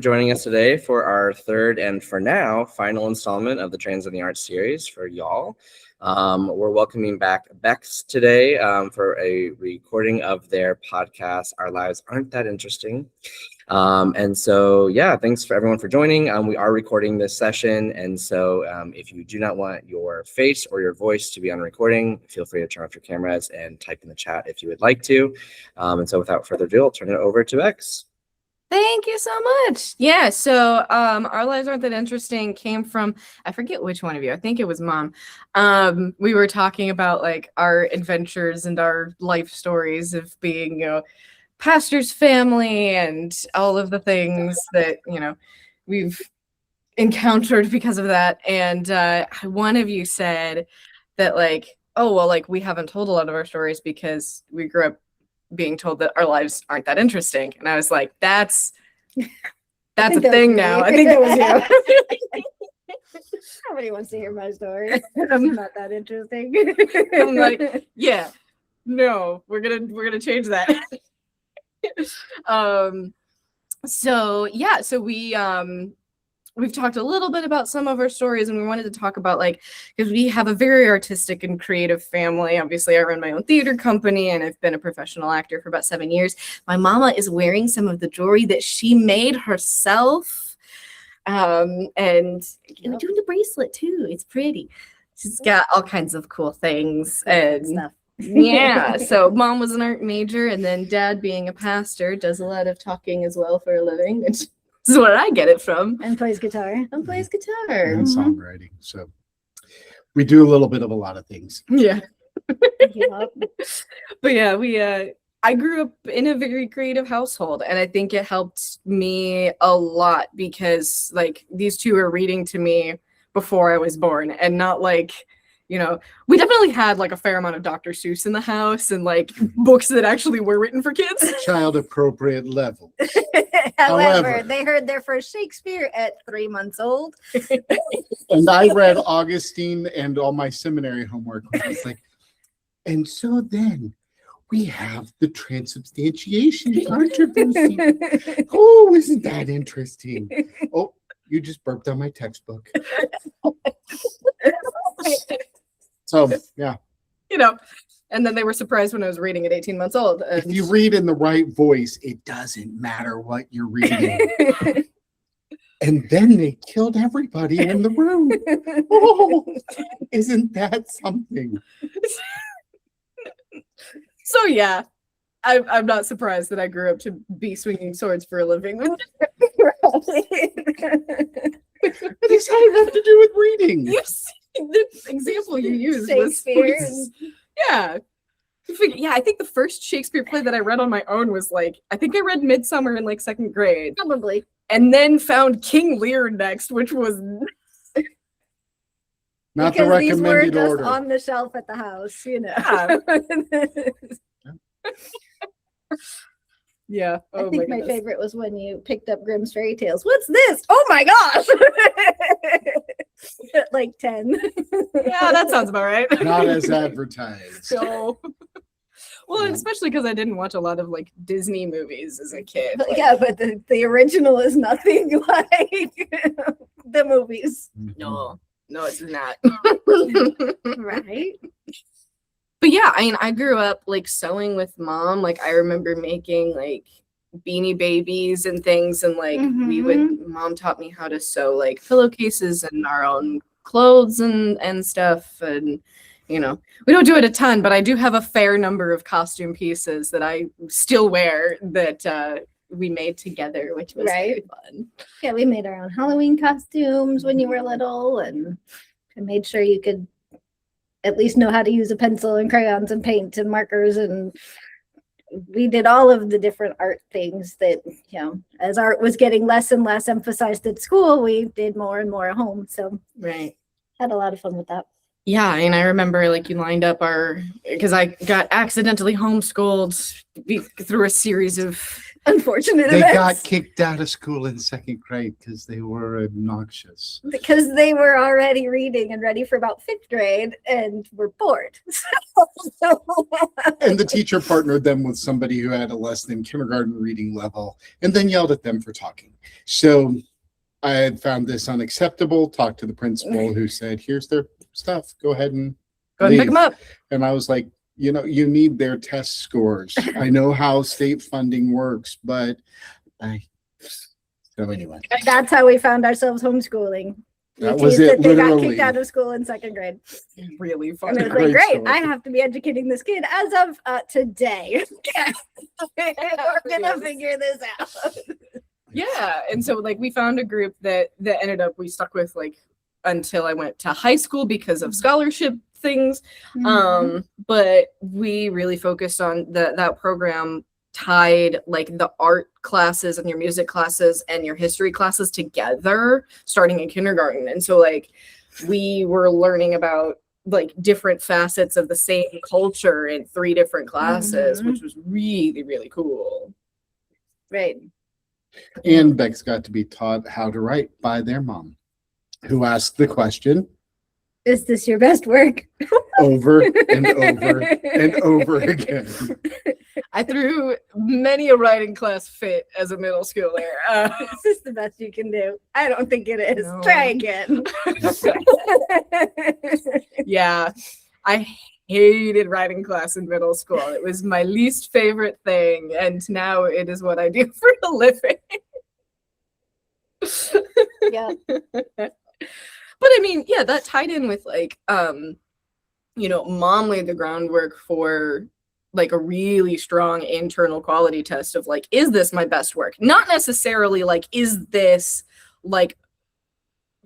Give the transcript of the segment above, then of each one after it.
Joining us today for our third and for now final installment of the Trans in the Arts series for y'all. We're welcoming back Beks today for a recording of their podcast, Our Lives Aren't That Interesting. And so, yeah, thanks for everyone for joining. We are recording this session. And so if you do not want your face or your voice to be on recording, feel free to turn off your cameras and type in the chat if you would like to. And so without further ado, I'll turn it over to Beks. Thank you so much. Yeah, so Our Lives Aren't That Interesting came from, I forget which one of you, I think it was Mom. We were talking about like our adventures and our life stories of being, pastor's family and all of the things that, we've encountered because of that. And one of you said that like, oh, well, like we haven't told a lot of our stories because we grew up being told that our lives aren't that interesting. And I was like, that's a thing now. I think it was you. Nobody wants to hear my story. I'm not that interesting. I'm like, yeah, no, we're gonna change that. So we've talked a little bit about some of our stories, and we wanted to talk about because we have a very artistic and creative family. Obviously, I run my own theater company, and I've been a professional actor for about 7 years. My mama is wearing some of the jewelry that she made herself, and we're doing the bracelet too. It's pretty. She's got all kinds of cool things and stuff. Yeah, so Mom was an art major, and then Dad, being a pastor, does a lot of talking as well for a living. This is where I get it from. And plays guitar. And plays guitar. And songwriting. So we do a little bit of a lot of things. Yeah. Yeah. But yeah, I grew up in a very creative household, and I think it helped me a lot because these two were reading to me before I was born, and not we definitely had a fair amount of Dr. Seuss in the house and books that actually were written for kids. Child appropriate level. However, they heard their first Shakespeare at 3 months old. And I read Augustine and all my seminary homework. It's like, and so then we have the transubstantiation controversy. Oh, isn't that interesting? Oh, you just burped on my textbook. So, yeah. And then they were surprised when I was reading at 18 months old. If you read in the right voice, it doesn't matter what you're reading. And then they killed everybody in the room. Oh, isn't that something? So, yeah, I'm not surprised that I grew up to be swinging swords for a living. What does that have to do with reading? The example you used Shakespeare. Yeah, I think the first Shakespeare play that I read on my own was I think I read Midsummer in second grade. Probably. And then found King Lear next, which was not because the these were recommended just order. on the shelf at the house, Yeah. I think my favorite was when you picked up Grimm's Fairy Tales. What's this? Oh my gosh! At 10. Yeah, that sounds about right. Not as advertised. So, well, and especially because I didn't watch a lot of Disney movies as a kid. Yeah, but the original is nothing like the movies. No, it's not. Right? But yeah, I grew up sewing with Mom. I remember making Beanie Babies and things, and Mom taught me how to sew pillowcases and our own clothes and stuff. And we don't do it a ton, but I do have a fair number of costume pieces that I still wear that we made together, which was very fun. Yeah, we made our own Halloween costumes when you were little, and I made sure you could at least know how to use a pencil and crayons and paint and markers, and we did all of the different art things that, as art was getting less and less emphasized at school, we did more and more at home. So had a lot of fun with that. Yeah, and I remember you lined up because I got accidentally homeschooled through a series of unfortunate They events. got kicked out of school in second grade because they were obnoxious. Because they were already reading and ready for about fifth grade and were bored. And the teacher partnered them with somebody who had a less than kindergarten reading level and then yelled at them for talking. So I had found this unacceptable, talked to the principal who said, here's their stuff. Go ahead and Go ahead and pick leave. them up. And I was like, you know, you need their test scores. I know how state funding works, but so anyway. That's how we found ourselves homeschooling. That We was teased it, that they got literally. kicked out of school in second grade. Really fun. And it was Great like, great, story. I have to be educating this kid as of today. We're gonna figure this out. Yeah, and so like we found a group that ended up we stuck with like until I went to high school because of scholarship things. But we really focused on that program tied like the art classes and your music classes and your history classes together starting in kindergarten. And so like we were learning about like different facets of the same culture in 3 different classes, which was really, really cool. Right. And Bex got to be taught how to write by their mom, who asked the question Is this your best work? over and over and over again. I threw many a writing class fit as a middle schooler. This is the best you can do. I don't think it is. No. Try again. Yeah, I hated writing class in middle school. It was my least favorite thing, and now it is what I do for a living. Yeah. But I mean, yeah, that tied in with like, you know, mom laid the groundwork for like a really strong internal quality test of like, is this my best work? Not necessarily like, is this like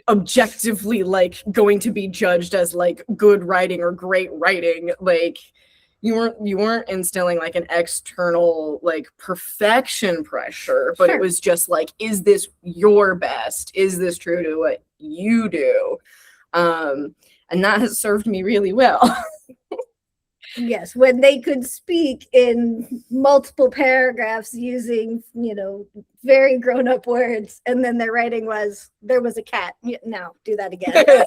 objectively like going to be judged as like good writing or great writing. Like you weren't instilling like an external like perfection pressure, but Sure. it was just like, is this your best? Is this true to what you do? And that has served me really well. Yes, when they could speak in multiple paragraphs using, you know, very grown-up words, and then their writing was, there was a cat. No, do that again.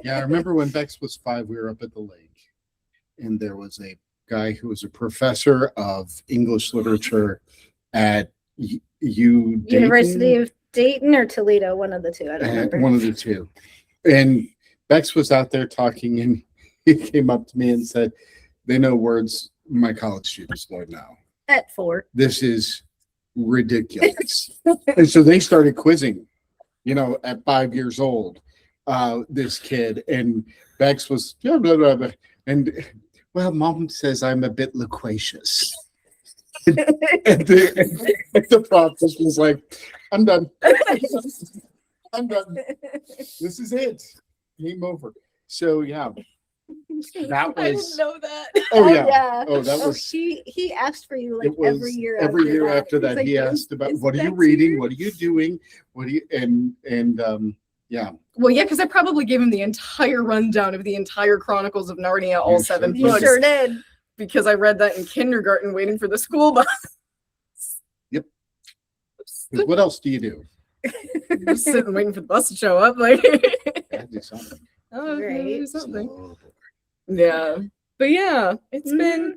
Yeah, I remember when Bex was 5, we were up at the lake, and there was a guy who was a professor of English literature at University of Dayton or Toledo, one of the two. I don't remember. One of the two. And Bex was out there talking, and he came up to me and said, they know words my college students don't know. At 4. This is ridiculous. And so they started quizzing, you know, at 5 years old, this kid. And Bex was, blah, blah, blah, blah. And, well, mom says I'm a bit loquacious. and the prof just was like, I'm done. I'm done. This is it. Game over. So yeah, that I didn't was. know that. Oh yeah. Oh, that Oh, was. he asked for you like It was every year. Every year after He's that, like, he "Is- asked about is what are you Bex reading, here?" what are you doing, what do you yeah. Well, yeah, because I probably gave him the entire rundown of the entire Chronicles of Narnia, all You 7 sure You books, sure did. because I read that in kindergarten waiting for the school bus. Yep. 'Cause what else do you do? Just sitting waiting for the bus to show up. Like, Gotta do something. oh, okay, Right. do something. So, Yeah. But yeah, it's been,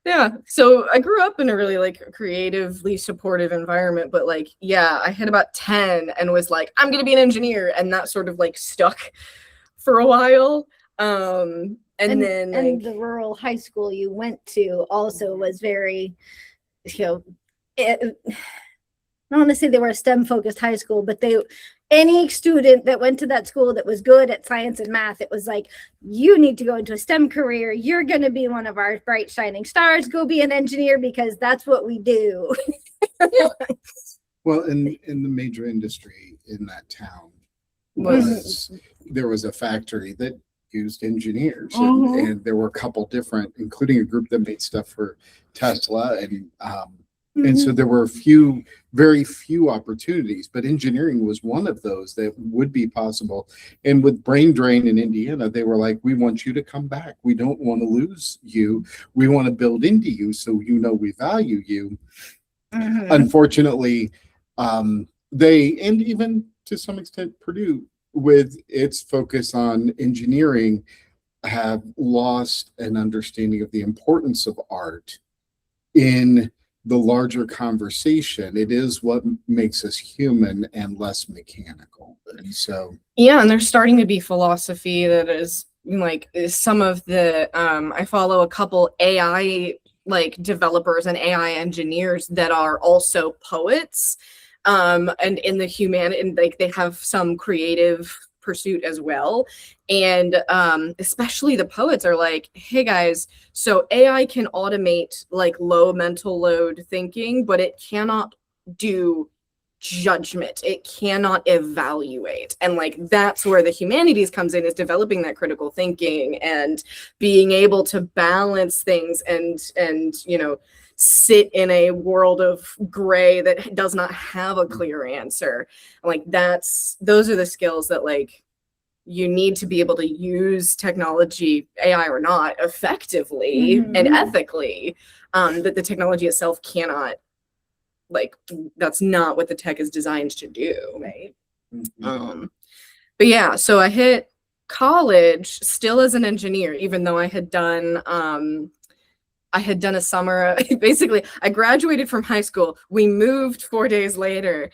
yeah. So I grew up in a really like creatively supportive environment, but like, yeah, I hit about 10 and was like, I'm going to be an engineer. And that sort of like stuck for a while. And then and like, the rural high school you went to also was very, you know, I don't want to say they were a STEM focused high school, but any student that went to that school that was good at science and math, it was like, you need to go into a STEM career. You're going to be one of our bright shining stars. Go be an engineer because that's what we do. well, in the major industry in that town was there was a factory that used engineers, and there were a couple different, including a group that made stuff for Tesla, and And so there were very few opportunities, but engineering was one of those that would be possible. And with Brain Drain in Indiana, they were like, we want you to come back. We don't want to lose you. We want to build into you so you know we value you. Unfortunately, they, and even to some extent Purdue, with its focus on engineering, have lost an understanding of the importance of art in the larger conversation. It is what makes us human and less mechanical. And so, yeah, and there's starting to be philosophy that is like some of the I follow a couple AI like developers and AI engineers that are also poets, and in the and like they have some creative pursuit as well. And especially the poets are like, hey guys, so AI can automate like low mental load thinking, but it cannot do judgment. It cannot evaluate. And like that's where the humanities comes in, is developing that critical thinking and being able to balance things and you know, sit in a world of gray that does not have a clear answer. Like those are the skills that like you need to be able to use technology, AI or not, effectively and ethically. That the technology itself cannot, like, that's not what the tech is designed to do, right? But yeah, so I hit college still as an engineer, even though I had done a summer. Basically, I graduated from high school. We moved 4 days later.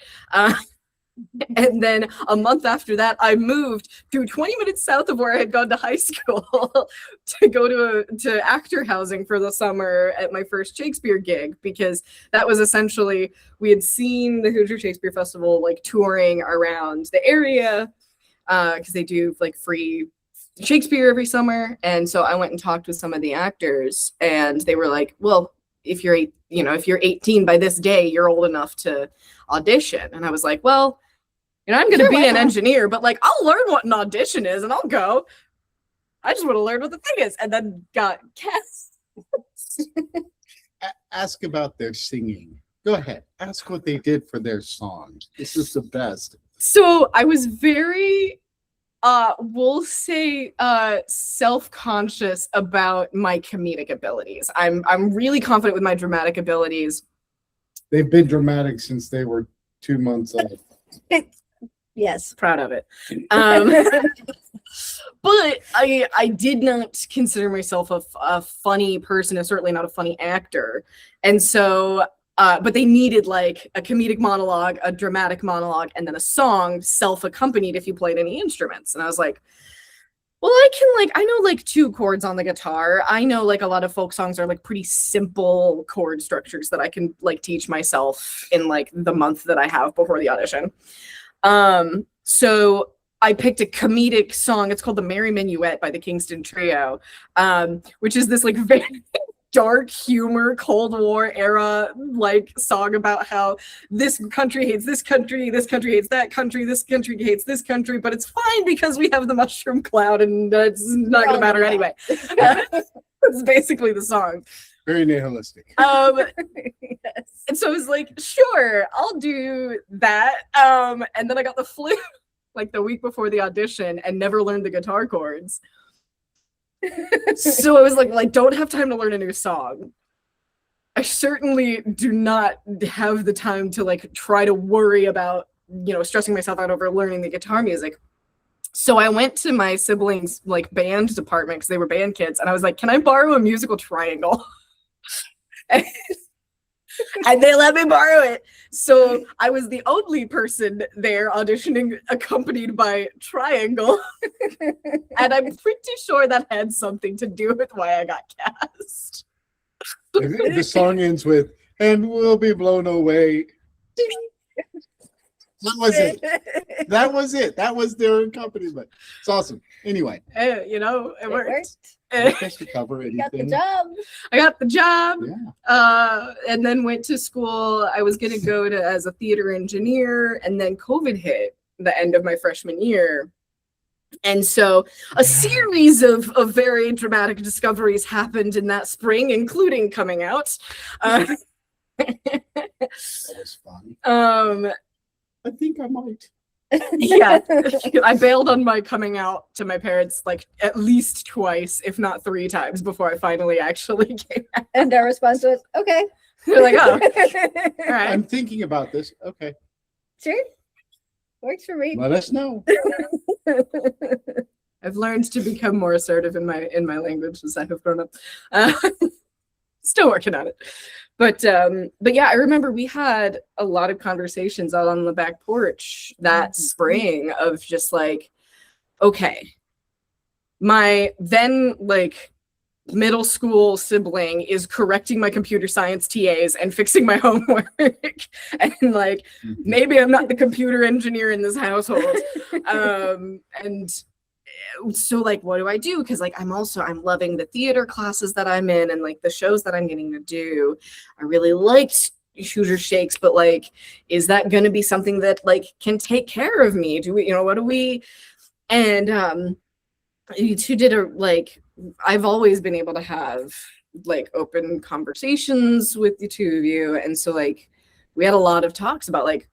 And then a month after that, I moved to 20 minutes south of where I had gone to high school to go to actor housing for the summer at my first Shakespeare gig, because that was essentially, we had seen the Hoosier Shakespeare Festival like touring around the area, because they do like free Shakespeare every summer. And so I went and talked with some of the actors, and they were like, well, if you're 18 by this day, you're old enough to audition. And I was like, well, you know, I'm going to be an engineer, but like, I'll learn what an audition is and I'll go. I just want to learn what the thing is. And then got cast. Ask about their singing. Go ahead. Ask what they did for their song. This is the best. So I was very, we'll say, self-conscious about my comedic abilities. I'm really confident with my dramatic abilities. They've been dramatic since they were 2 months old. Yes. Proud of it. But I did not consider myself a funny person, and certainly not a funny actor. And so, but they needed like a comedic monologue, a dramatic monologue, and then a song self-accompanied if you played any instruments. And I was like, well, I know like 2 chords on the guitar. I know like a lot of folk songs are like pretty simple chord structures that I can like teach myself in like the month that I have before the audition. So I picked a comedic song. It's called The Merry Minuet by the Kingston Trio, which is this like very dark humor, Cold War era like song about how this country hates this country hates that country, this country hates this country, but it's fine because we have the mushroom cloud and it's not gonna matter anyway. That's basically the song. Very nihilistic. Yes. And so I was like, sure, I'll do that. And then I got the flu like the week before the audition and never learned the guitar chords. So I was like, well, I don't have time to learn a new song. I certainly do not have the time to like try to worry about, you know, stressing myself out over learning the guitar music. So I went to my siblings' like band department because they were band kids, and I was like, can I borrow a musical triangle? And they let me borrow it. So I was the only person there auditioning accompanied by triangle. And I'm pretty sure that had something to do with why I got cast. The song ends with, and we'll be blown away. That was it. That was it. That was their accompaniment. It's awesome. Anyway. You know, it worked. I guess to cover anything. Got the job. I got the job. Yeah. And then went to school. I was going to go to as a theater engineer, and then COVID hit the end of my freshman year. And so a series of very dramatic discoveries happened in that spring, including coming out. That was fun. I think I might. Yeah, I bailed on my coming out to my parents like at least twice, if not 3 times, before I finally actually came out. And our response was, okay. They're like, oh, all right. I'm thinking about this. Okay. Sure. Works for me. Let us know. I've learned to become more assertive in my language as I have grown up. Still working on it. But yeah, I remember we had a lot of conversations out on the back porch that spring of just like, okay, my then like middle school sibling is correcting my computer science TAs and fixing my homework. And like, maybe I'm not the computer engineer in this household. And so like, what do I do? Because like I'm loving the theater classes that I'm in and like the shows that I'm getting to do. I really liked Shooter Shakes, but like, is that going to be something that like can take care of me? Do we, what do we? And you two did I've always been able to have like open conversations with the two of you, and so like we had a lot of talks about like,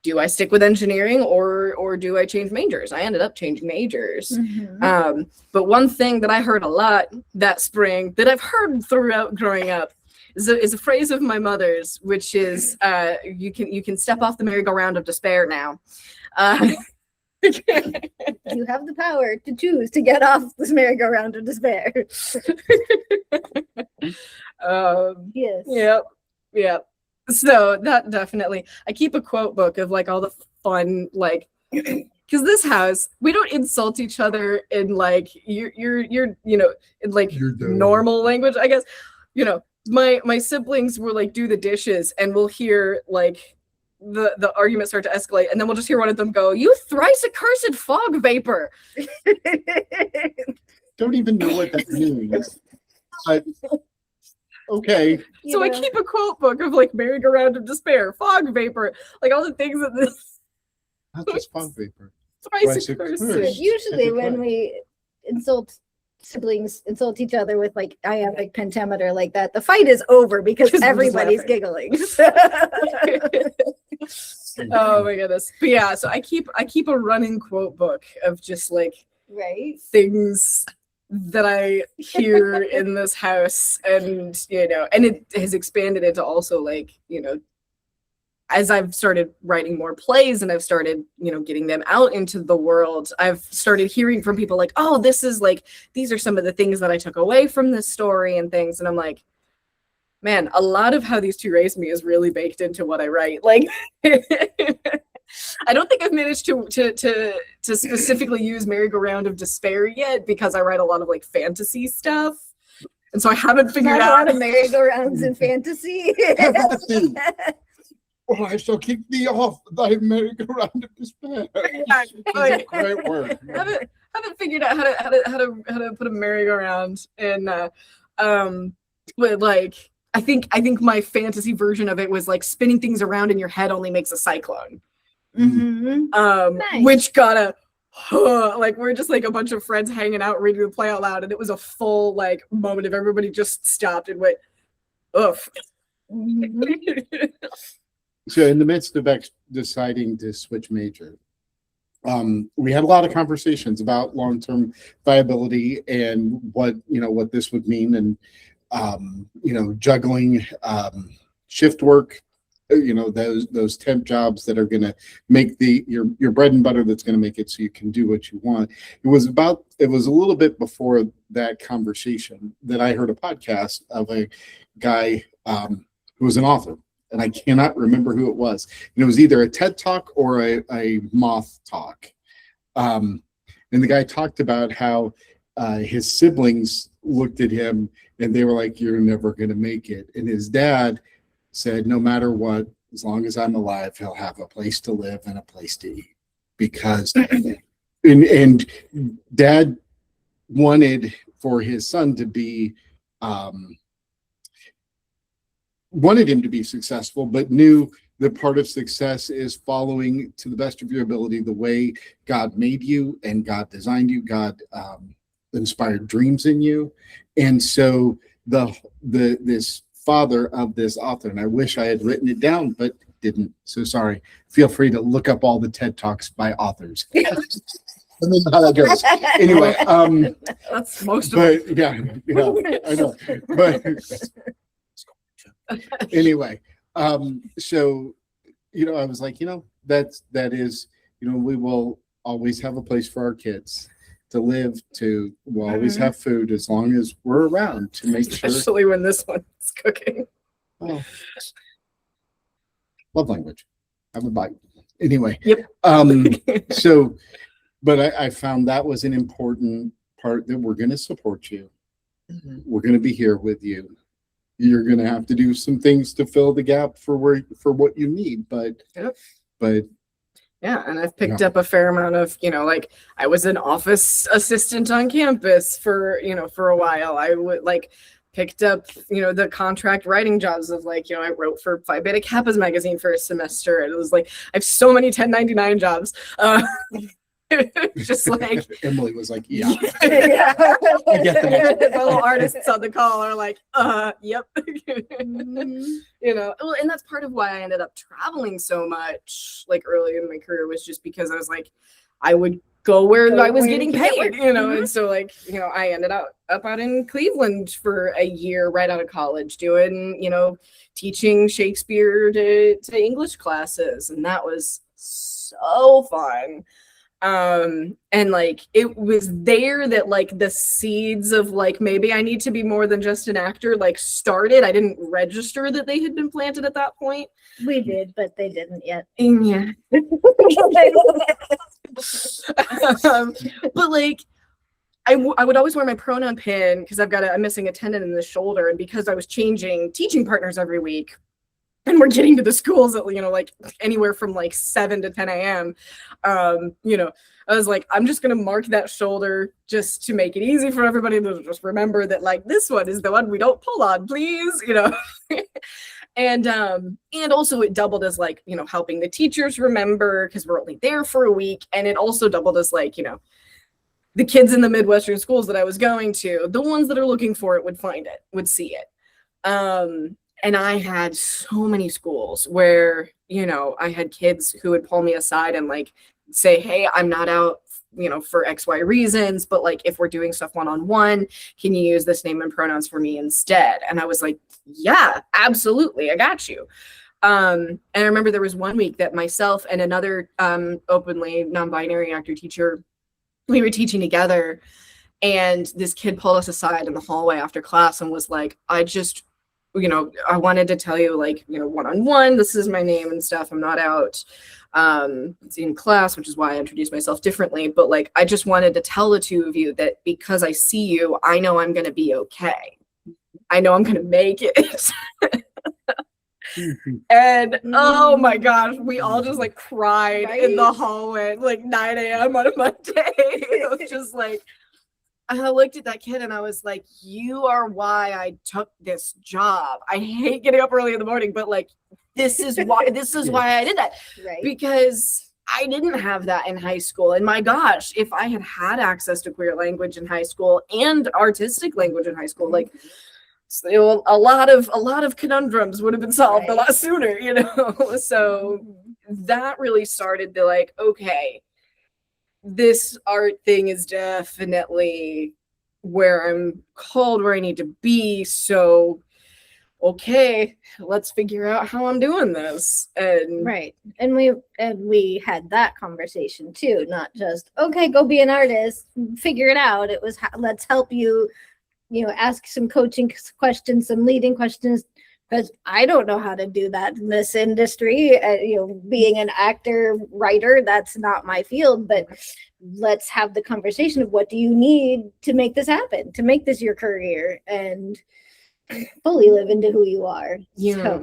do I stick with engineering or do I change majors? I ended up changing majors. But one thing that I heard a lot that spring that I've heard throughout growing up is a phrase of my mother's, which is you can step off the merry-go-round of despair now. You have the power to choose to get off this merry-go-round of despair. Yes. Yep. So that definitely, I keep a quote book of like all the fun, like, because this house, we don't insult each other in like you're in like normal language, I guess. My siblings will like do the dishes and we'll hear like the argument start to escalate, and then we'll just hear one of them go, "You thrice accursed fog vapor." Don't even know what that means. But okay. So I keep a quote book of like merry-go-round of despair, fog vapor, like all the things that this. Not just fog vapor. Thrice accursed. Usually when we siblings insult each other with like iambic pentameter like that, the fight is over because everybody's giggling. Oh my goodness. But yeah, so I keep a running quote book of just like things that I hear in this house, and and it has expanded into also like as I've started writing more plays and I've started getting them out into the world, I've started hearing from people like, oh, this is like, these are some of the things that I took away from this story and things, and I'm like, man, a lot of how these two raised me is really baked into what I write. Like I don't think I've managed to specifically use merry-go-round of despair yet, because I write a lot of like fantasy stuff, and so I haven't figured out a lot of merry-go-rounds in fantasy. Oh, I shall kick thee off thy merry-go-round of despair. Great word. Haven't figured out how to put a merry-go-round in. But like I think my fantasy version of it was like spinning things around in your head only makes a cyclone. Nice. Which got a like, we're just like a bunch of friends hanging out reading the play out loud, and it was a full like moment of everybody just stopped and went, oof. So in the midst of Beks deciding to switch major, we had a lot of conversations about long-term viability and what this would mean, and juggling shift work, those temp jobs that are going to make your bread and butter, that's going to make it so you can do what you want. It was a little bit before that conversation that I heard a podcast of a guy who was an author, and I cannot remember who it was. And it was either a TED Talk or a Moth Talk. And the guy talked about how his siblings looked at him and they were like, "You're never going to make it." And his dad said, "No matter what, as long as I'm alive, he'll have a place to live and a place to eat." Because, and dad wanted for his son to be, wanted him to be successful, but knew that part of success is following to the best of your ability the way God made you and God designed you. God inspired dreams in you, and so this father of this author, and I wish I had written it down, but didn't. So sorry. Feel free to look up all the TED Talks by authors. Let me know how that goes. Anyway, That's most of it. but yeah, I know. But anyway, so I was like, that is, we will always have a place for our kids to live, we'll always have food as long as we're around to make sure. Especially when this one's cooking. Oh, love language. Have a bite. Anyway. Yep. So, but I found that was an important part, that we're going to support you. We're going to be here with you. You're going to have to do some things to fill the gap for what you need, but yeah, and I've picked up a fair amount of, like I was an office assistant on campus for a while. I would picked up, the contract writing jobs of I wrote for Phi Beta Kappa's magazine for a semester. And it was I have so many 1099 jobs. Just Emily was like, yeah. I get that. The fellow artists on the call are yep. Well, and that's part of why I ended up traveling so much early in my career, was just because I was I would go where I was getting paid, and so I ended up out in Cleveland for a year right out of college doing, teaching Shakespeare to English classes, and that was so fun. And it was there that the seeds of maybe I need to be more than just an actor started. I didn't register that they had been planted at that point. We did, but they didn't yet. Yeah. But I would always wear my pronoun pin because I've got a missing a tendon in the shoulder, and because I was changing teaching partners every week, and we're getting to the schools at anywhere from 7 to 10 a.m. I was I'm just gonna mark that shoulder just to make it easy for everybody to just remember that this one is the one we don't pull on, please, and also it doubled as helping the teachers remember, because we're only there for a week, and it also doubled as the kids in the Midwestern schools that I was going to, the ones that are looking for it would see it. And I had so many schools where, I had kids who would pull me aside and say, hey, I'm not out, for XY reasons, but if we're doing stuff one-on-one, can you use this name and pronouns for me instead? And I was yeah, absolutely. I got you. And I remember there was one week that myself and another openly non-binary actor teacher, we were teaching together, and this kid pulled us aside in the hallway after class and was I wanted to tell you, one-on-one, this is my name and stuff. I'm not out in class, which is why I introduced myself differently. But I just wanted to tell the two of you that because I see you, I know I'm going to be okay. I know I'm going to make it. And oh my gosh, we all just cried in the hallway at 9 a.m. on a Monday. It was just I looked at that kid and I was you are why I took this job. I hate getting up early in the morning, but this is why why I did that. Right. Because I didn't have that in high school. And my gosh, if I had access to queer language in high school and artistic language in high school, a lot of conundrums would have been solved a lot sooner, So that really started the okay, this art thing is definitely where I'm called, where I need to be. So, okay, let's figure out how I'm doing this. And right. And we had that conversation too, not just, okay, go be an artist, figure it out. It was, let's help you, ask some coaching questions, some leading questions, because I don't know how to do that in this industry. Being an actor, writer, that's not my field, but let's have the conversation of what do you need to make this happen, to make this your career and fully live into who you are. Yeah.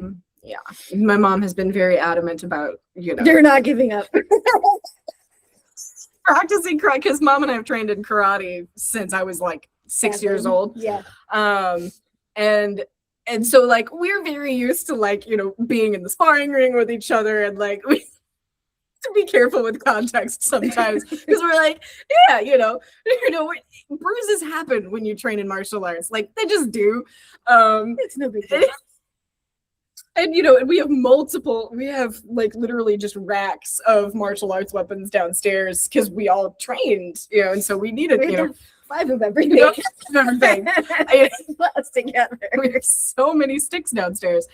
My mom has been very adamant about, you're not giving up. Practicing karate, because Mom and I have trained in karate since I was 6 years old. Yeah. And so we're very used to being in the sparring ring with each other, and we to be careful with context sometimes, because we're bruises happen when you train in martial arts, they just do. It's no big deal. And and we have like literally just racks of martial arts weapons downstairs because we all trained, and so we needed, We have 5 of everything. everything. Plus together. We have so many sticks downstairs.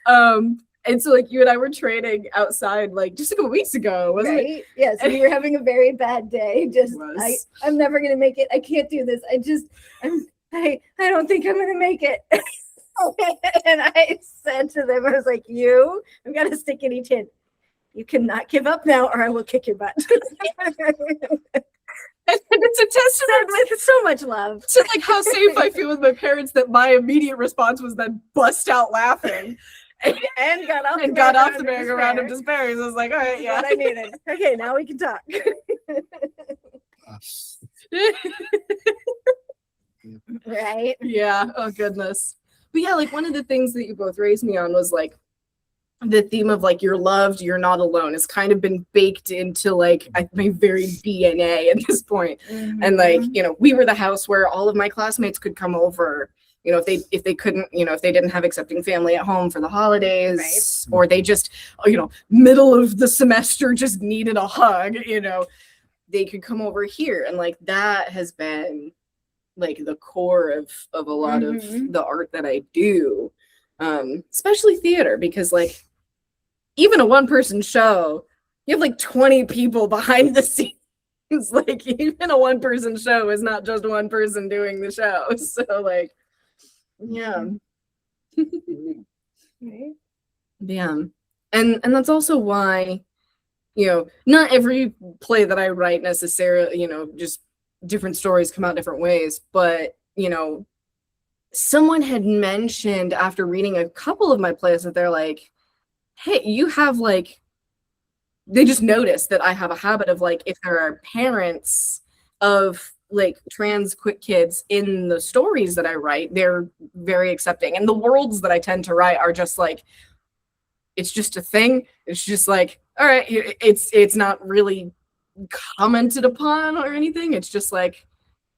And so like you and I were training outside like just a couple weeks ago, wasn't it? Right? Yes, and you're having a very bad day. I'm never gonna make it. I can't do this. I don't think I'm gonna make it. And I said to them, I was like, I've got a stick in each hand. You cannot give up now or I will kick your butt. And it's a testament with so much love to like how safe I feel with my parents that my immediate response was then bust out laughing. And got off the merry-go-round of despair. So I was like, all right, yeah. What I needed. Okay, now we can talk. Right? Yeah. Oh goodness. But yeah, like one of the things that you both raised me on was like the theme of like you're loved, you're not alone. It's kind of been baked into like my very DNA at this point. Mm-hmm. And like, we were the house where all of my classmates could come over. If they couldn't, if they didn't have accepting family at home for the holidays, right. Or they just, middle of the semester just needed a hug, they could come over here. And like that has been like the core of a lot of the art that I do, especially theater, because like even a one-person show, you have like 20 people behind the scenes. Like even a one-person show is not just one person doing the show. So like, yeah. Right. Yeah. And that's also why, not every play that I write necessarily, just different stories come out different ways, but someone had mentioned after reading a couple of my plays that they're like, hey, you have like, they just noticed that I have a habit of like, if there are parents of like trans kids in the stories that I write, they're very accepting. And the worlds that I tend to write are just like, it's just a thing. It's just like, all right, it's not really commented upon or anything. It's just like,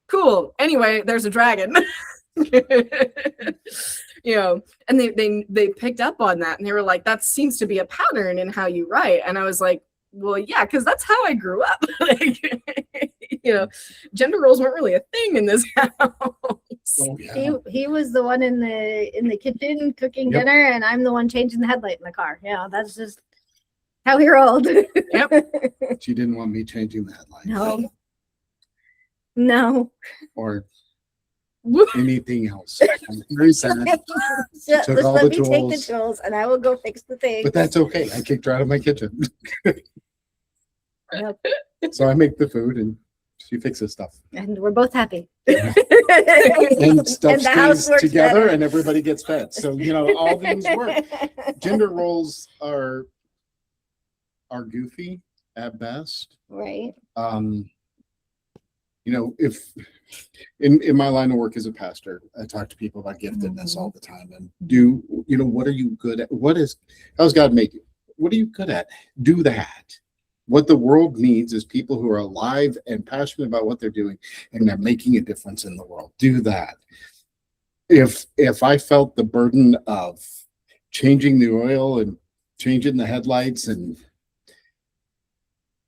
cool. Anyway, there's a dragon. And they picked up on that and they were like, that seems to be a pattern in how you write. And I was like, well, yeah, because that's how I grew up. Like, gender roles weren't really a thing in this house. Oh, yeah. He was the one in the kitchen cooking dinner, and I'm the one changing the headlight in the car. Yeah, that's just how he rolled. Yep. She didn't want me changing the headlights. No. Or anything else. I'm very sad. Yeah, Took just all let the me take the tools. tools and I will go fix the thing. But that's okay. I kicked her out of my kitchen. Yep. So I make the food and she fixes stuff. And we're both happy. And stuff And the house stays works together better. and everybody gets fed. So, all things work. Gender roles are goofy at best. Right. If in my line of work as a pastor, I talk to people about giftedness all the time and what are you good at? How's God make you? What are you good at? Do that. What the world needs is people who are alive and passionate about what they're doing and they're making a difference in the world. Do that. If I felt the burden of changing the oil and changing the headlights, and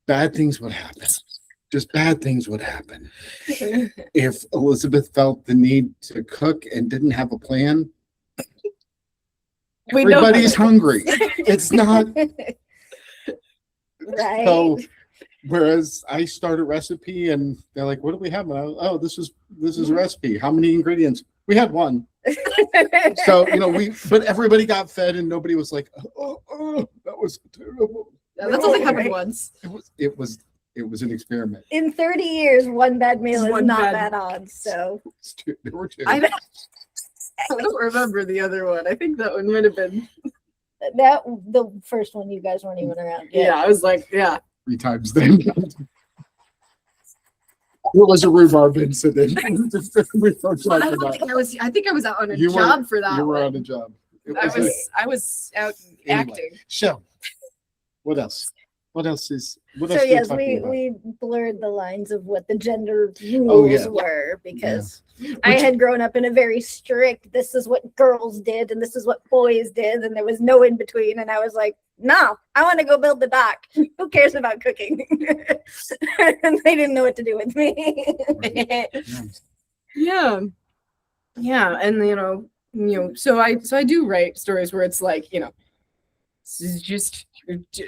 bad things would happen. Just bad things would happen. If Elizabeth felt the need to cook and didn't have a plan, everybody's hungry. It's not. Right. So, whereas I start a recipe and they're like, "What do we have?" And this is a recipe. How many ingredients? We had one. So but everybody got fed and nobody was like, "Oh, that was terrible." Yeah, that's only happened once. It was an experiment. In 30 years, one bad meal is One not bad- bad odds. So There were two. I don't remember the other one. I think that one might have been. the first one, you guys weren't even around yet. Yeah, I was like, yeah. 3 times then. It was a rhubarb incident. We don't talk about it. I think I was out on a You were- job for that. You were one. on a job. It I was was out Anyway. acting. So, what else? What else So are we yes, talking about? we blurred the lines of what the gender Oh, rules yeah. were because I had grown up in a very strict, this is what girls did and this is what boys did, and there was no in between. And I was like, no, I want to go build the dock. Who cares about cooking? And they didn't know what to do with me. Yeah. Yeah. And so I do write stories where it's like, this is just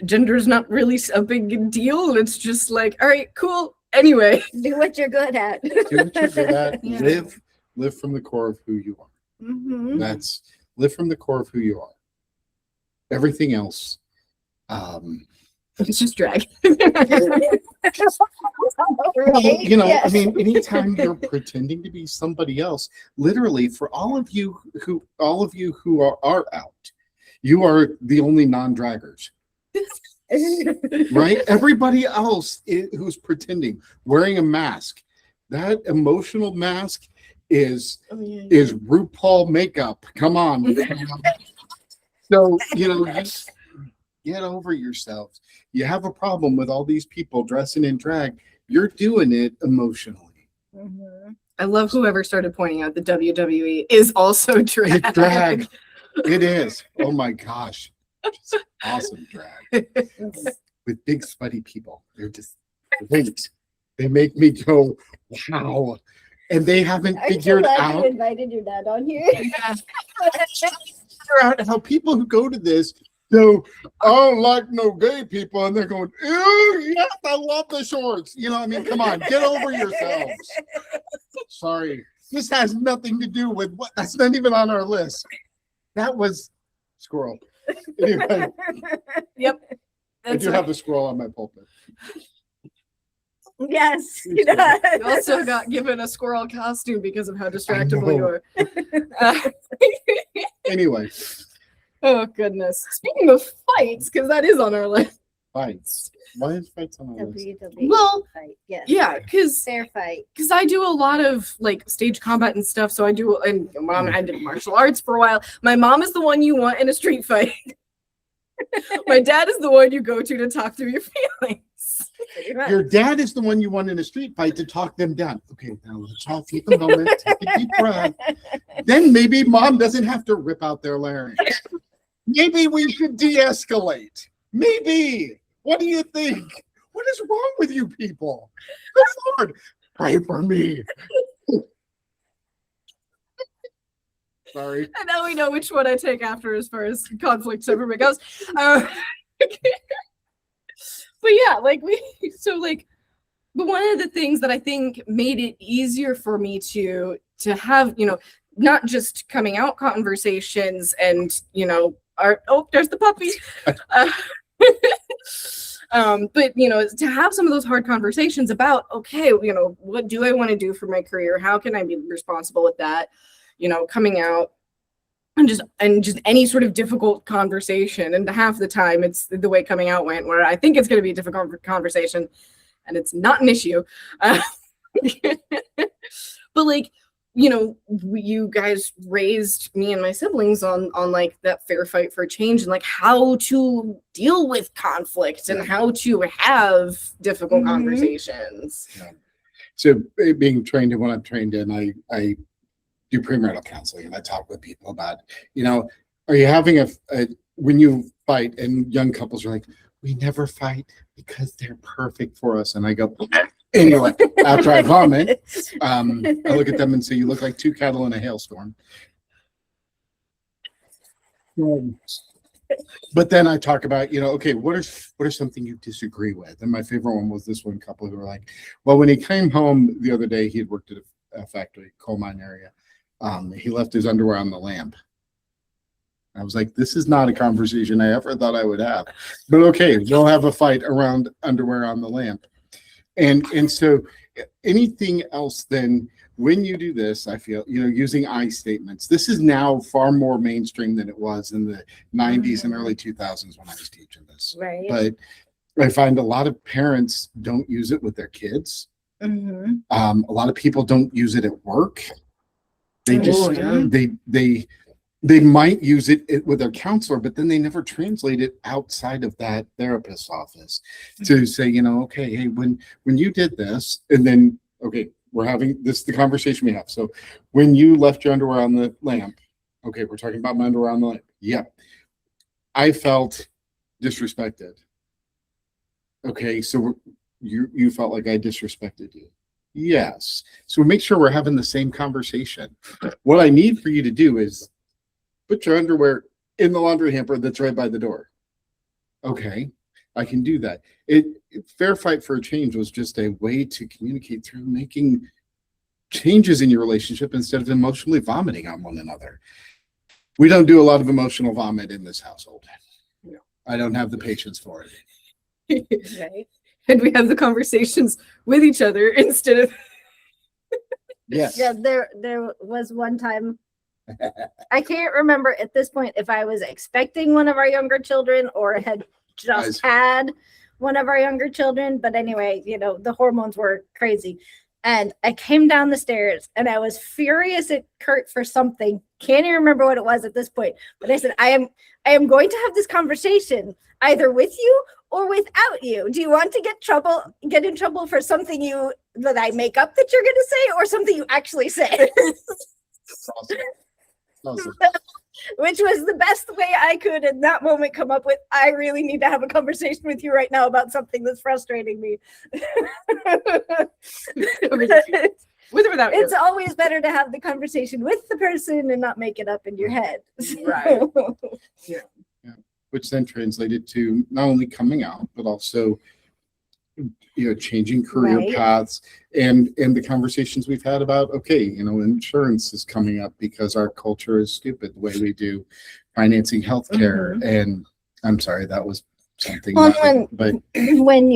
gender's not really a big deal. It's just like, all right, cool. Anyway. Do what you're good at. Do what you're good at. Yeah. Live from the core of who you are. Mhm. That's live from the core of who you are. Everything else, It's just drag. Right? I mean, anytime you're pretending to be somebody else, literally, for all of you who are out, you are the only non-draggers, right? Everybody else who's pretending, wearing a mask, that emotional mask is RuPaul makeup. Come on. So, just get over yourselves. You have a problem with all these people dressing in drag. You're doing it emotionally. Mhm. I love whoever started pointing out the WWE is also drag. It's drag. It is. Oh my gosh. Just awesome drag. With big sweaty people. They're just great. They make me go, wow. And they haven't Aren't you figured glad out you invited your dad on here? how people who go to this go, I don't like no gay people, and they're going, ew, yes, I love the shorts. I mean, come on, get over yourselves. Sorry. This has nothing to do with what that's not even on our list. That was squirrel. Anyway, Yep. I do have a squirrel on my pulpit. Yes, he He's good. does. You also got given a squirrel costume because of how distractible you are. Anyway, Oh goodness. Speaking of fights, because that is on our list. fights. Why is fights on our list? WWE Well, fight. Yes. Yeah, because Fair fight. I do a lot of like stage combat and stuff. So I do, and I did martial arts for a while. My mom is the one you want in a street fight. My dad is the one you go to talk through your feelings. Pretty much. Your dad is the one you want in a street fight to talk them down. Okay, now let's all take a moment, take a deep breath. Then maybe mom doesn't have to rip out their larynx. Maybe we should de-escalate. Maybe. What do you think? What is wrong with you people? Good Lord, pray for me. Sorry. And now we know which one I take after as far as conflict temperament goes. But yeah, but one of the things that I think made it easier for me to have, not just coming out conversations and, there's the puppy. But to have some of those hard conversations about, okay, what do I want to do for my career? How can I be responsible with that? Coming out and just any sort of difficult conversation. And half the time it's the way coming out went, where I think it's going to be a difficult conversation and it's not an issue. But you guys raised me and my siblings on like that fair fight for change and like how to deal with conflict and how to have difficult conversations. Yeah. So being trained in what I'm trained in, I do premarital counseling and I talk with people about, are you having a when you fight and young couples are like, we never fight because they're perfect for us. And I go, anyway, after I vomit, I look at them and say, you look like two cattle in a hailstorm. But then I talk about, okay, what are something you disagree with? And my favorite one was this one couple who were like, well, when he came home the other day, he had worked at a factory, coal mine area. He left his underwear on the lamp. I was like, this is not a conversation I ever thought I would have. But okay, we'll have a fight around underwear on the lamp. And so anything else then when you do this, I feel, using I statements, this is now far more mainstream than it was in the 90s and early 2000s when I was teaching this. Right. But I find a lot of parents don't use it with their kids. Mm-hmm. A lot of people don't use it at work. They just, yeah. they they might use it with their counselor, but then they never translate it outside of that therapist's office to say, okay, hey, when you did this, and then, okay, we're having this, the conversation we have. So when you left your underwear on the lamp, okay, we're talking about my underwear on the lamp. Yep. I felt disrespected. Okay, so you felt like I disrespected you. Yes. So make sure we're having the same conversation. What I need for you to do is put your underwear in the laundry hamper that's right by the door. Okay, I can do that. Fair Fight for a Change was just a way to communicate through making changes in your relationship instead of emotionally vomiting on one another. We don't do a lot of emotional vomit in this household. No. I don't have the patience for it. Right. And we have the conversations with each other instead of Yes. Yeah, there was one time, I can't remember at this point if I was expecting one of our younger children or had just had one of our younger children. But anyway, the hormones were crazy. And I came down the stairs and I was furious at Kurt for something. Can't even remember what it was at this point. But I said, I am going to have this conversation either with you or without you. Do you want to get in trouble for something that I make up that you're going to say, or something you actually say? Awesome. Which was the best way I could in that moment come up with. I really need to have a conversation with you right now about something that's frustrating me. with or without It's you. always better to have the conversation with the person and not make it up in your head. Right. Yeah. Which then translated to not only coming out, but also changing career Right. paths and the conversations we've had about, okay, insurance is coming up because our culture is stupid the way we do financing healthcare. And I'm sorry, that was something. Well, but when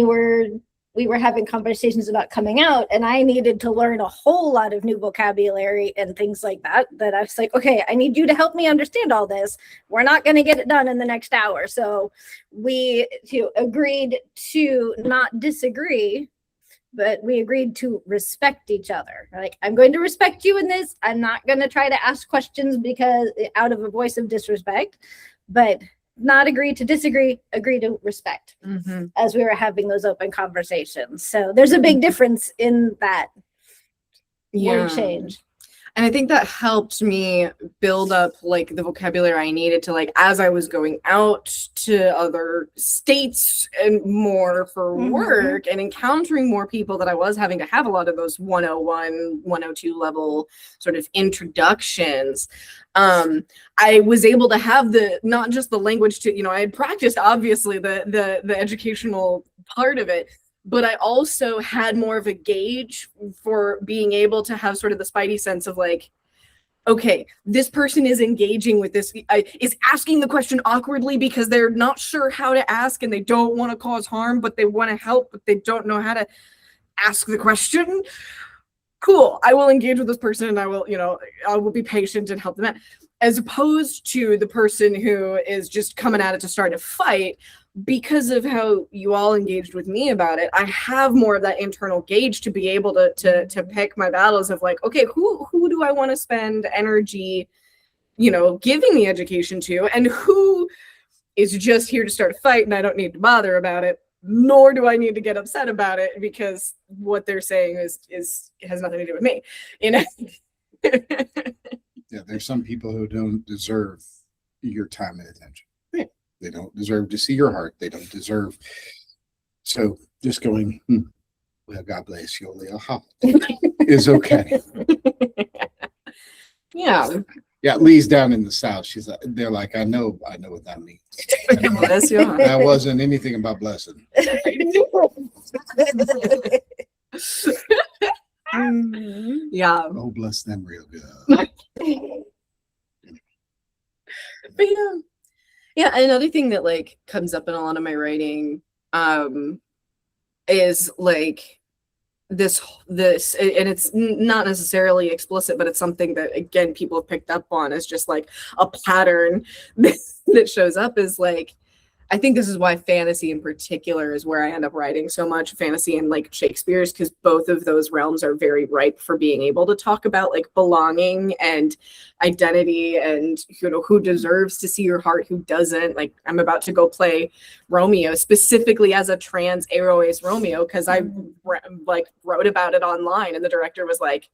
we were having conversations about coming out, and I needed to learn a whole lot of new vocabulary and things like that I was like, okay, I need you to help me understand all this. We're not going to get it done in the next hour. So we agreed to not disagree, but we agreed to respect each other. Like, I'm going to respect you in this. I'm not going to try to ask questions because out of a voice of disrespect, but not agree to disagree, agree to respect as we were having those open conversations. So there's a big difference in that word change. And I think that helped me build up like the vocabulary I needed to, like, as I was going out to other states and more for work and encountering more people, that I was having to have a lot of those 101, 102 level sort of introductions. I was able to have not just the language to, I had practiced obviously the educational part of it, but I also had more of a gauge for being able to have sort of the spidey sense of like, okay, this person is engaging with this, is asking the question awkwardly because they're not sure how to ask and they don't want to cause harm, but they want to help, but they don't know how to ask the question. Cool, I will engage with this person and I will be patient and help them out. As opposed to the person who is just coming at it to start a fight. Because of how you all engaged with me about it, I have more of that internal gauge to be able to pick my battles of like, okay, who do I want to spend energy, giving the education to, and who is just here to start a fight and I don't need to bother about it, nor do I need to get upset about it because what they're saying has nothing to do with me, Yeah, there's some people who don't deserve your time and attention. They don't deserve to see your heart. They don't deserve. So just going, well, God bless you, Leah, is okay. Yeah. Yeah, Lee's down in the South. They're like, I know what that means. Bless your heart. That wasn't anything about blessing. Yeah. Oh, bless them real good. But yeah, another thing that like comes up in a lot of my writing is like this, and it's not necessarily explicit, but it's something that again people have picked up on as just like a pattern that shows up is like I think this is why fantasy in particular is where I end up writing so much fantasy and like Shakespeare's, because both of those realms are very ripe for being able to talk about like belonging and identity and, you know, who deserves to see your heart, who doesn't. Like I'm about to go play Romeo specifically as a trans Aroace Romeo because I like wrote about it online and the director was like,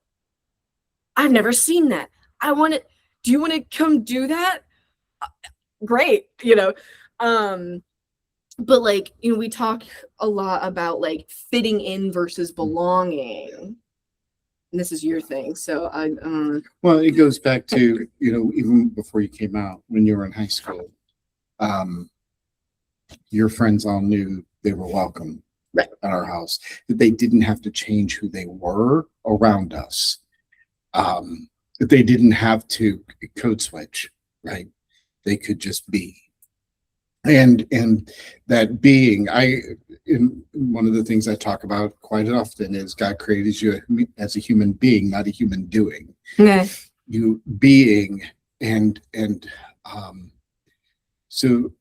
I've never seen that. Do you want to come do that? Great, you know. But like, you know, we talk a lot about like fitting in versus belonging. And this is your thing. So well, it goes back to, you know, even before you came out, when you were in high school, your friends all knew they were welcome right at our house, that they didn't have to change who they were around us. That they didn't have to code switch, right? They could just be. And that being, one of the things I talk about quite often is God created you as a human being, not a human doing. yeah. You being, and so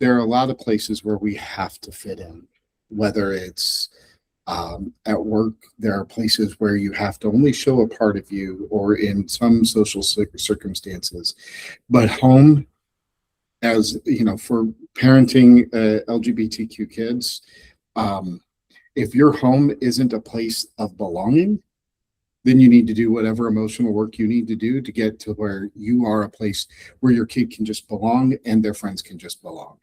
there are a lot of places where we have to fit in, whether it's at work. There are places where you have to only show a part of you, or in some social circumstances. But home, as you know, for parenting LGBTQ kids, if your home isn't a place of belonging, then you need to do whatever emotional work you need to do to get to where you are a place where your kid can just belong and their friends can just belong.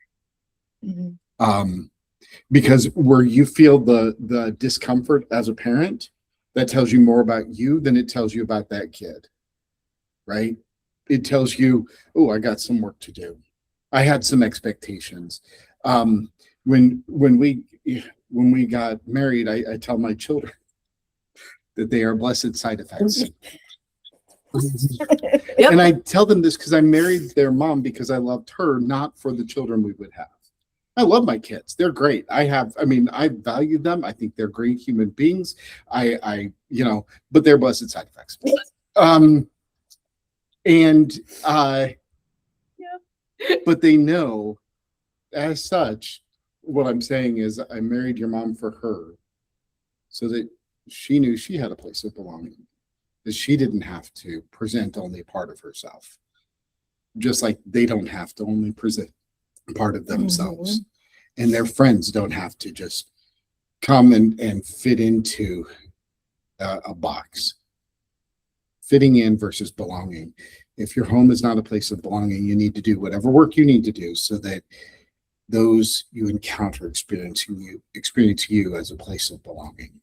Mm-hmm. Because where you feel the discomfort as a parent, that tells you more about you than it tells you about that kid, right? It tells you, oh, I got some work to do. I had some expectations. When we got married, I tell my children that they are blessed side effects. Yep. And I tell them this because I married their mom because I loved her, not for the children we would have. I love my kids. They're great. I value them. I think they're great human beings. But they're blessed side effects. But they know, as such, what I'm saying is I married your mom for her so that she knew she had a place of belonging, that she didn't have to present only part of herself, just like they don't have to only present part of themselves. Mm-hmm. And their friends don't have to just come and fit into a box. Fitting in versus belonging. If your home is not a place of belonging, you need to do whatever work you need to do so that those you encounter experience you as a place of belonging.